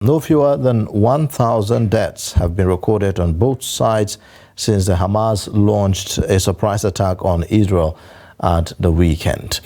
No fewer than 1,000 deaths have been recorded on both sides since the Hamas launched a surprise attack on Israel at the weekend.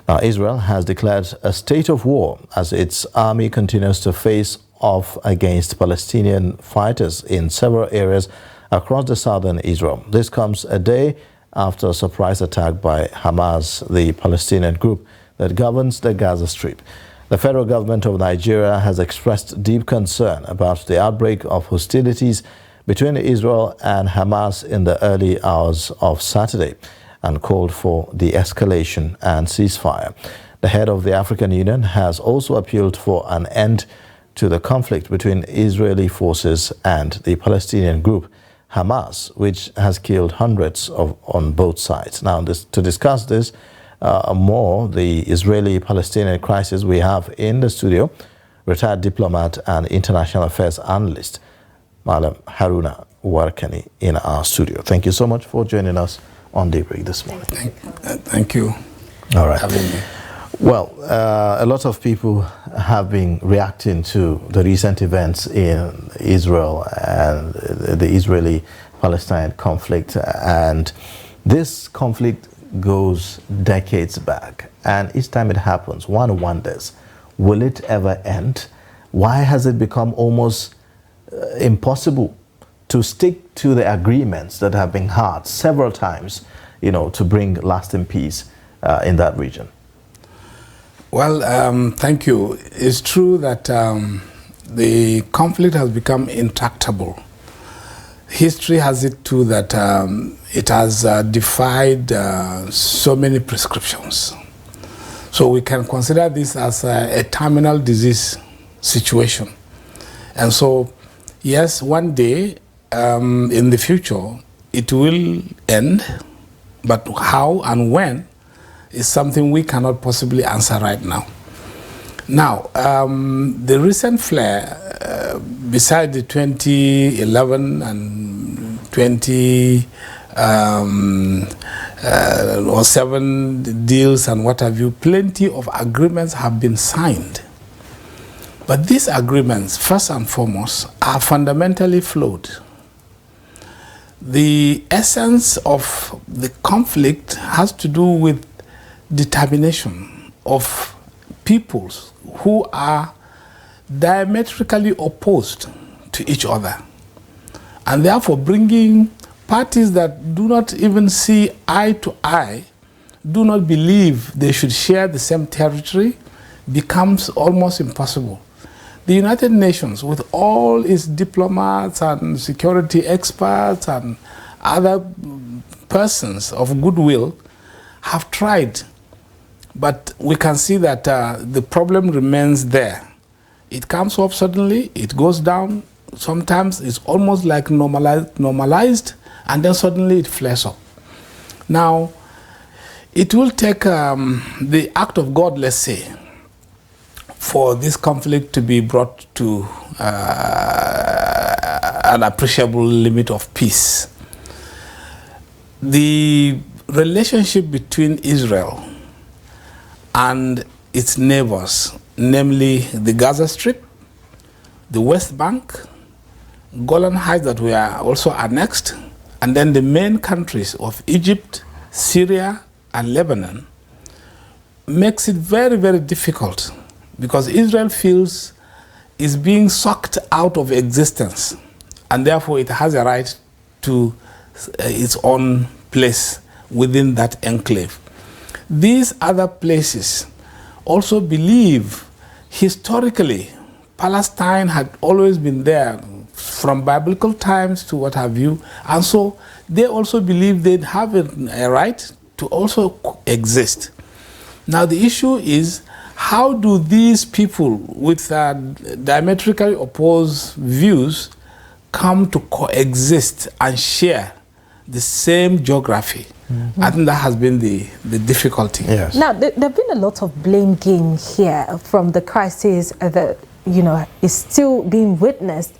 Now, Israel has declared a state of war as its army continues to face off against Palestinian fighters in several areas across the southern Israel. This comes a day after a surprise attack by Hamas, the Palestinian group that governs the Gaza Strip. The federal government of Nigeria has expressed deep concern about the outbreak of hostilities between Israel and Hamas in the early hours of Saturday and called for de-escalation and ceasefire. The head of the African Union has also appealed for an end to the conflict between Israeli forces and the Palestinian group Hamas, which has killed hundreds on both sides. Now, to discuss this more, the Israeli-Palestinian crisis, we have in the studio retired diplomat and international affairs analyst, Madam Haruna Warkani, in our studio. Thank you so much for joining us on Daybreak this morning. Thank you. All right. Well, a lot of people have been reacting to the recent events in Israel and the Israeli-Palestine conflict. And this conflict goes decades back. And each time it happens, one wonders, will it ever end? Why has it become almost impossible to stick to the agreements that have been had several times, to bring lasting peace in that region? Well, thank you. It's true that the conflict has become intractable. History has it too that it has defied so many prescriptions. So we can consider this as a terminal disease situation. And so, yes, one day in the future, it will end, but how and when is something we cannot possibly answer right now. Now, the recent flare, beside the 2011 and 2007 deals and what have you, plenty of agreements have been signed. But these agreements, first and foremost, are fundamentally flawed. The essence of the conflict has to do with determination of peoples who are diametrically opposed to each other, and therefore bringing parties that do not even see eye to eye, do not believe they should share the same territory, becomes almost impossible. The United Nations, with all its diplomats and security experts and other persons of goodwill, have tried. But we can see that the problem remains there. It comes up suddenly, it goes down. Sometimes it's almost like normalized, and then suddenly it flares up. Now, it will take the act of God, let's say, for this conflict to be brought to an appreciable limit of peace. The relationship between Israel and its neighbors, namely the Gaza Strip, the West Bank, Golan Heights that we are also annexed, and then the main countries of Egypt, Syria, and Lebanon, makes it very, very difficult because Israel feels is being sucked out of existence, and therefore it has a right to its own place within that enclave. These other places also believe historically Palestine had always been there from biblical times to what have you, and so they also believe they'd have a right to also exist. Now the issue is, how do these people with diametrically opposed views come to coexist and share the same geography? Mm-hmm. I think that has been the difficulty. Yes. Now, there have been a lot of blame game here from the crisis that, is still being witnessed.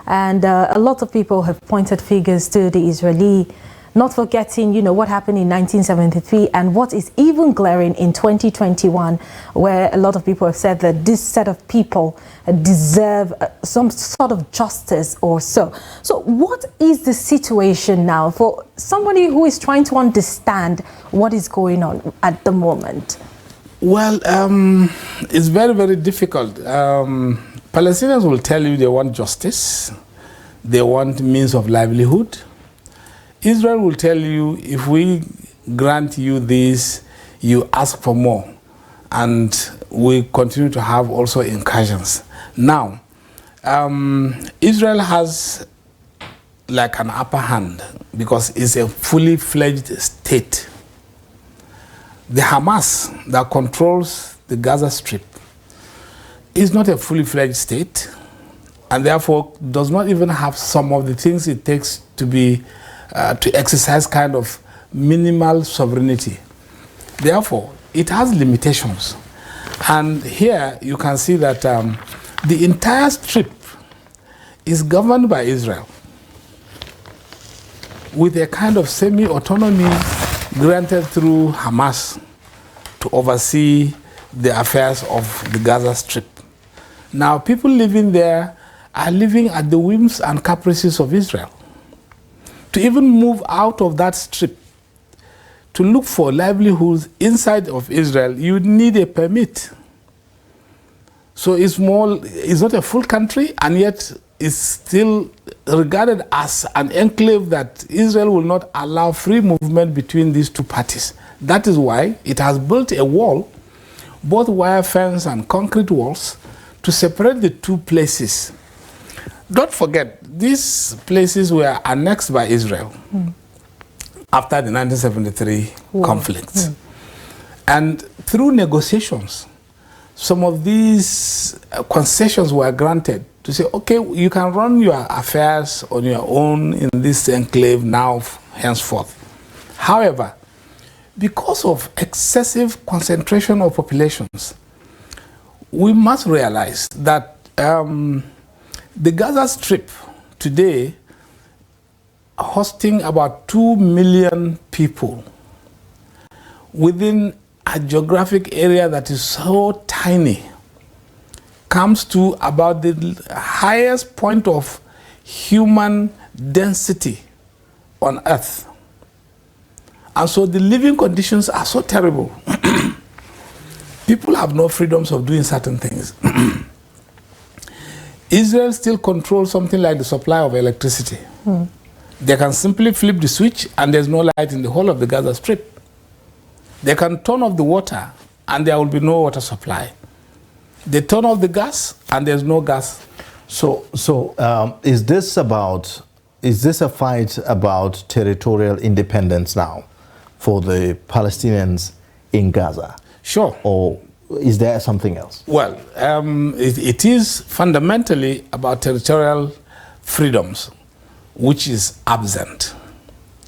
And a lot of people have pointed figures to the Israeli not forgetting, what happened in 1973 and what is even glaring in 2021, where a lot of people have said that this set of people deserve some sort of justice or so. So what is the situation now for somebody who is trying to understand what is going on at the moment? Well, it's very, very difficult. Palestinians will tell you they want justice. They want means of livelihood. Israel will tell you, if we grant you this, you ask for more. And we continue to have also incursions. Now, Israel has like an upper hand because it's a fully fledged state. The Hamas that controls the Gaza Strip is not a fully fledged state, and therefore does not even have some of the things it takes to be to exercise kind of minimal sovereignty. Therefore, it has limitations. And here you can see that the entire strip is governed by Israel with a kind of semi-autonomy granted through Hamas to oversee the affairs of the Gaza Strip. Now, people living there are living at the whims and caprices of Israel. To even move out of that strip, to look for livelihoods inside of Israel, you need a permit. So it's not a full country, and yet it's still regarded as an enclave that Israel will not allow free movement between these two parties. That is why it has built a wall, both wire fence and concrete walls, to separate the two places. Don't forget, these places were annexed by Israel after the 1973 conflicts. And through negotiations, some of these concessions were granted to say, okay, you can run your affairs on your own in this enclave now, henceforth. However, because of excessive concentration of populations, we must realize that the Gaza Strip today hosting about 2 million people within a geographic area that is so tiny comes to about the highest point of human density on earth. And so the living conditions are so terrible. People have no freedoms of doing certain things. Israel still controls something like the supply of electricity. They can simply flip the switch and there's no light in the whole of the Gaza Strip. They can turn off the water and there will be no water supply. They turn off the gas and there's no gas. So is this a fight about territorial independence now for the Palestinians in Gaza? Sure. Or is there something else? Well, it is fundamentally about territorial freedoms, which is absent.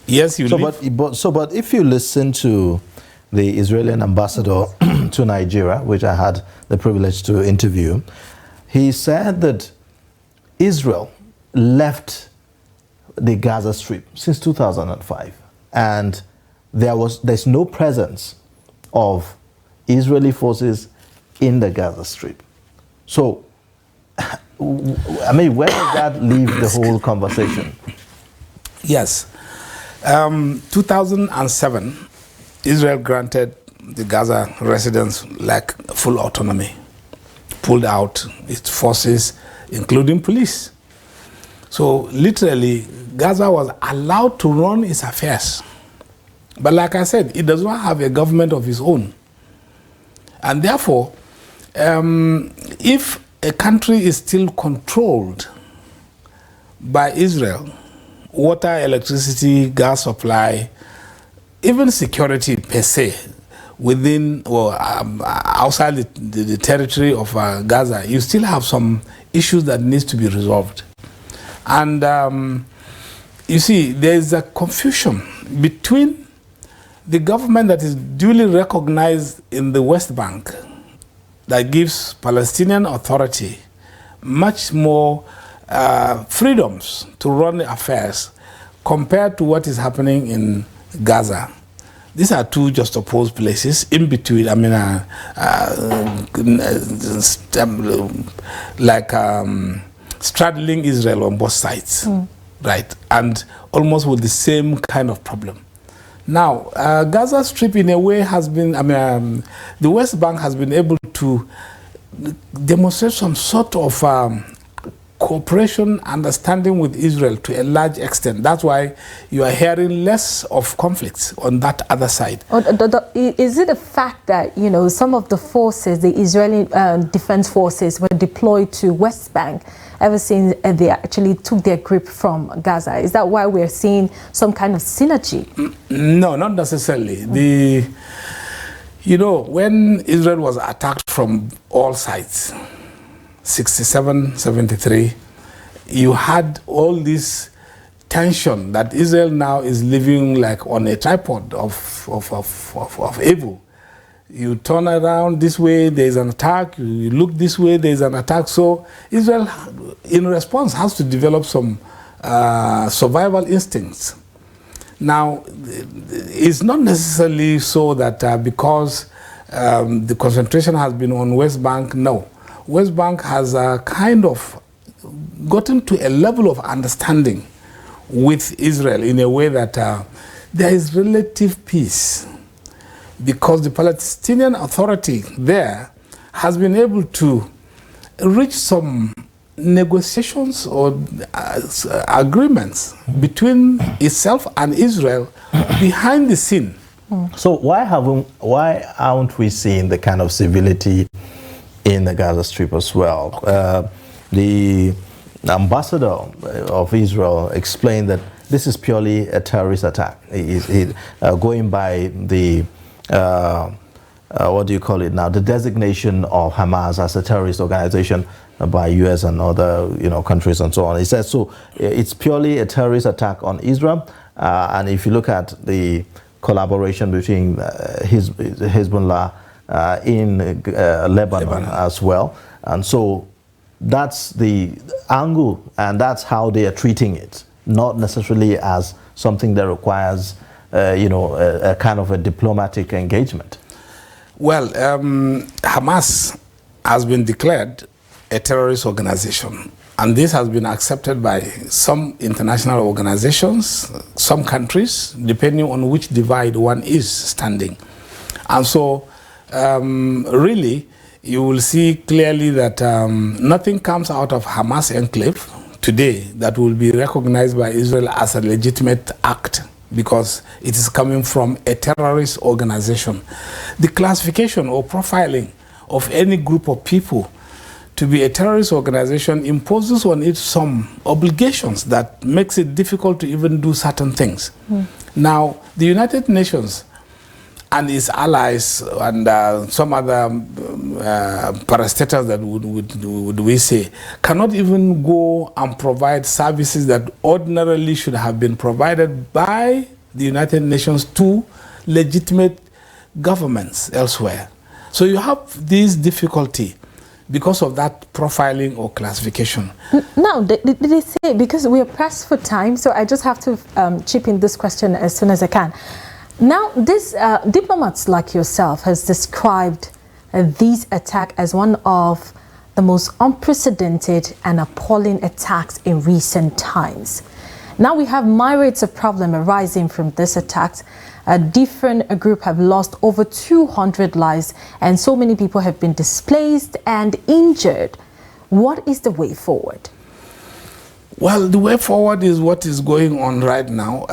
Yes, you live. But if you listen to the Israeli ambassador to Nigeria, which I had the privilege to interview, he said that Israel left the Gaza Strip since 2005, and there's no presence of Israeli forces in the Gaza Strip. So, I mean, where does that leave the whole conversation? Yes. 2007, Israel granted the Gaza residents like full autonomy, pulled out its forces, including police. So literally, Gaza was allowed to run its affairs. But like I said, it does not have a government of its own. And therefore, if a country is still controlled by Israel, water, electricity, gas supply, even security per se, within or outside the territory of Gaza, you still have some issues that needs to be resolved. And you see, there is a confusion between the government that is duly recognized in the West Bank that gives Palestinian Authority much more freedoms to run the affairs, compared to what is happening in Gaza. These are two just opposed places in between. I mean, straddling Israel on both sides, right? And almost with the same kind of problem. Now, Gaza Strip in a way has been, the West Bank has been able to demonstrate some sort of cooperation, understanding with Israel to a large extent. That's why you are hearing less of conflicts on that other side. Is it a fact that, you know, some of the forces, the Israeli defense forces, were deployed to West Bank ever since they actually took their grip from Gaza? Is that why we're seeing some kind of synergy? No, not necessarily. You know, when Israel was attacked from all sides, 67, 73, you had all this tension that Israel now is living like on a tripod of evil. You turn around this way, there's an attack. You look this way, there's an attack. So Israel, in response, has to develop some survival instincts. Now, it's not necessarily so that because the concentration has been on West Bank, no. West Bank has kind of gotten to a level of understanding with Israel in a way that there is relative peace, because the Palestinian Authority there has been able to reach some negotiations or agreements between itself and Israel behind the scene. So why aren't we seeing the kind of civility in the Gaza Strip as well? The ambassador of Israel explained that this is purely a terrorist attack. Going by the what do you call it now? The designation of Hamas as a terrorist organization by US and other countries and so on. He says so. It's purely a terrorist attack on Israel. And if you look at the collaboration between Hezbollah in Lebanon as well, and so that's the angle, and that's how they are treating it, not necessarily as something that requires a kind of a diplomatic engagement. Well, Hamas has been declared a terrorist organization, and this has been accepted by some international organizations, some countries, depending on which divide one is standing. And so really, you will see clearly that nothing comes out of Hamas enclave today that will be recognized by Israel as a legitimate act, because it is coming from a terrorist organization. The classification or profiling of any group of people to be a terrorist organization imposes on it some obligations that makes it difficult to even do certain things. Now, the United Nations and its allies and some other parastatals that would we say cannot even go and provide services that ordinarily should have been provided by the United Nations to legitimate governments elsewhere. So you have this difficulty because of that profiling or classification. Now, did they say, because we are pressed for time, so I just have to chip in this question as soon as I can. Now, this diplomats like yourself has described these attacks as one of the most unprecedented and appalling attacks in recent times. Now we have myriads of problems arising from this attacks. A different group have lost over 200 lives, and so many people have been displaced and injured. What is the way forward? Well, the way forward is what is going on right now.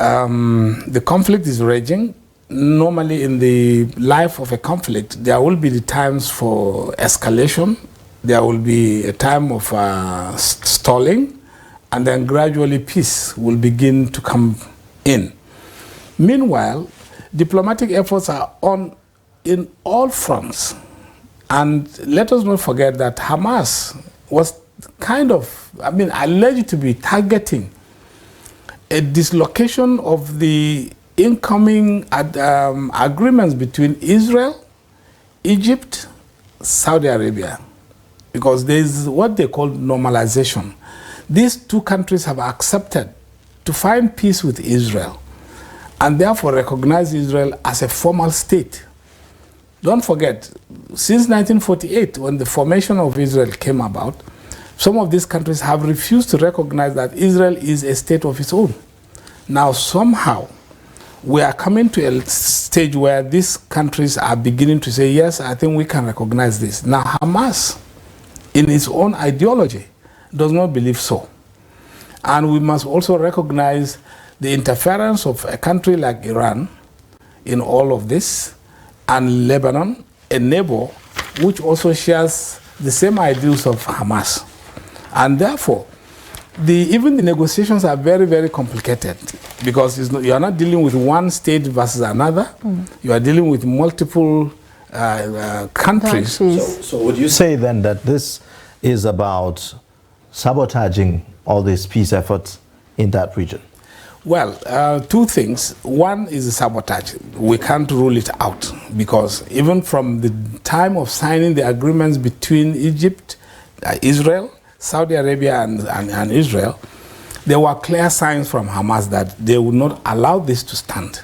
The conflict is raging. Normally in the life of a conflict, there will be the times for escalation. There will be a time of stalling, and then gradually peace will begin to come in. Meanwhile, diplomatic efforts are on in all fronts. And let us not forget that Hamas was kind of, alleged to be targeting a dislocation of the incoming agreements between Israel, Egypt, Saudi Arabia, because there is what they call normalization. These two countries have accepted to find peace with Israel and therefore recognize Israel as a formal state. Don't forget, since 1948, when the formation of Israel came about, some of these countries have refused to recognize that Israel is a state of its own. Now, somehow, we are coming to a stage where these countries are beginning to say, yes, I think we can recognize this. Now, Hamas, in its own ideology, does not believe so. And we must also recognize the interference of a country like Iran in all of this, and Lebanon, a neighbor, which also shares the same ideals of Hamas. And therefore, even the negotiations are very, very complicated, because you are not dealing with one state versus another. You are dealing with multiple countries. So would you say then that this is about sabotaging all these peace efforts in that region? Well, two things. One is the sabotage. We can't rule it out, because even from the time of signing the agreements between Egypt, Israel, Saudi Arabia and Israel, there were clear signs from Hamas that they would not allow this to stand.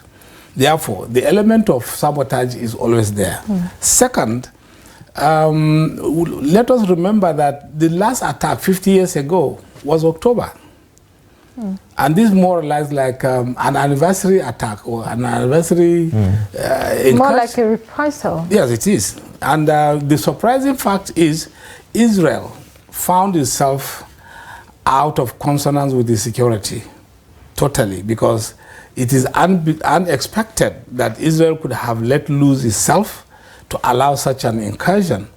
Therefore, the element of sabotage is always there. Second, let us remember that the last attack 50 years ago was October. And this more or less like an anniversary attack or an anniversary more like a reprisal. Yes, it is. And the surprising fact is Israel found itself out of consonance with the security, totally, because it is unexpected that Israel could have let loose itself to allow such an incursion.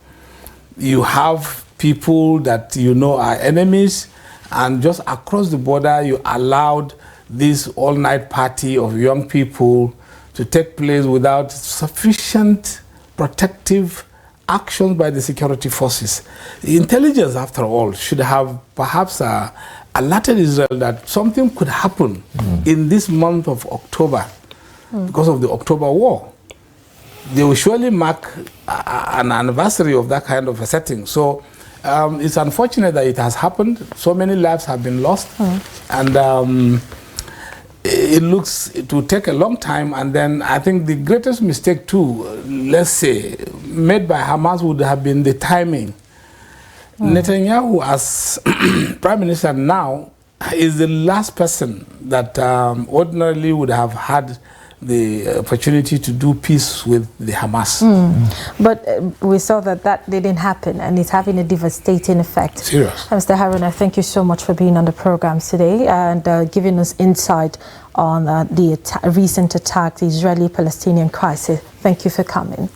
You have people that you know are enemies, and just across the border you allowed this all-night party of young people to take place without sufficient protective actions by the security forces. The intelligence, after all, should have perhaps alerted Israel that something could happen in this month of October because of the October War. They will surely mark an anniversary of that kind of a setting. So it's unfortunate that it has happened. So many lives have been lost. And it will take a long time. And then I think the greatest mistake too, let's say, made by Hamas would have been the timing. Netanyahu, as Prime Minister now, is the last person that ordinarily would have had the opportunity to do peace with the Hamas. But we saw that didn't happen, and it's having a devastating effect. Serious. Mr. Haruna, thank you so much for being on the program today and giving us insight on the recent attack, the Israeli-Palestinian crisis. Thank you for coming.